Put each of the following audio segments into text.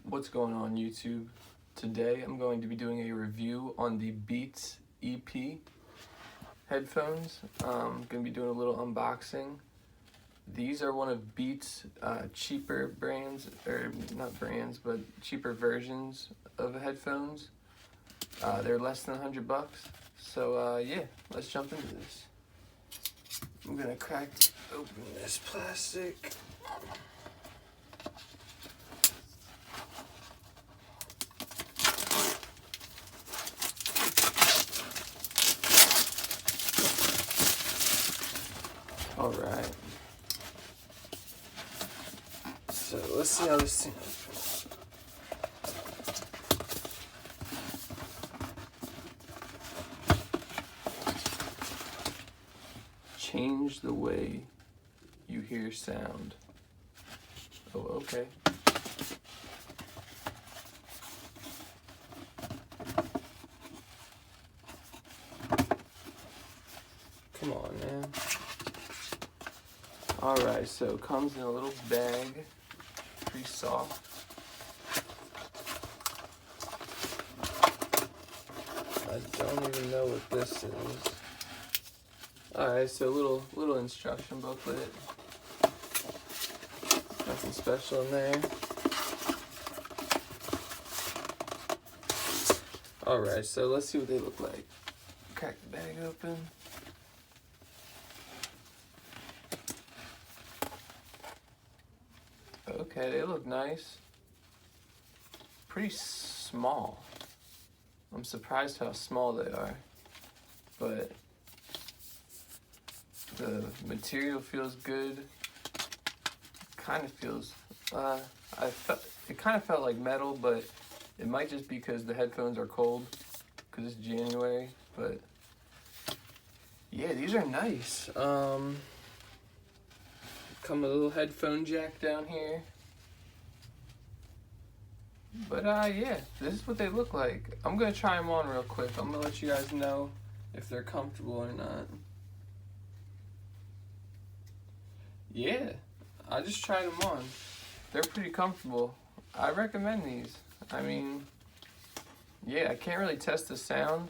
What's going on YouTube? Today I'm going to be doing a review on the Beats EP headphones. I'm going to be doing a little unboxing. These are one of Beats' cheaper brands, or not brands, but cheaper versions of headphones. They're less than $100. So yeah, let's jump into this. I'm going to crack open this plastic. All right. So let's see how this thing opens. Change the way you hear sound. Oh, okay. Come on, man. Alright, so it comes in a little bag, pretty soft. I don't even know what this is. Alright, so little instruction booklet. Nothing special in there. Alright, so let's see what they look like. Crack the bag open. Okay, they look nice. Pretty small. I'm surprised how small they are. But the material feels good. Kind of feels, it kind of felt like metal, but it might just be because the headphones are cold, because it's January. But yeah, these are nice. Come with a little headphone jack down here. But yeah, this is what they look like. I'm gonna try them on real quick. I'm gonna let you guys know if they're comfortable or not. Yeah, I just tried them on. They're pretty comfortable. I recommend these. I mean, yeah, I can't really test the sound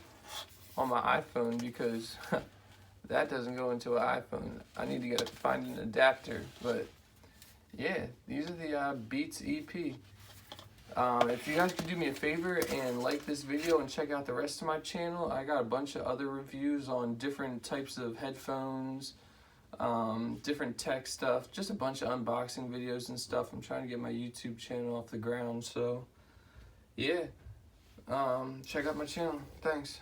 on my iPhone because that doesn't go into an iPhone. I need to find an adapter. But yeah, these are the Beats EP. If you guys could do me a favor and like this video and check out the rest of my channel, I got a bunch of other reviews on different types of headphones, different tech stuff, just a bunch of unboxing videos and stuff. I'm trying to get my YouTube channel off the ground, so yeah, check out my channel. Thanks.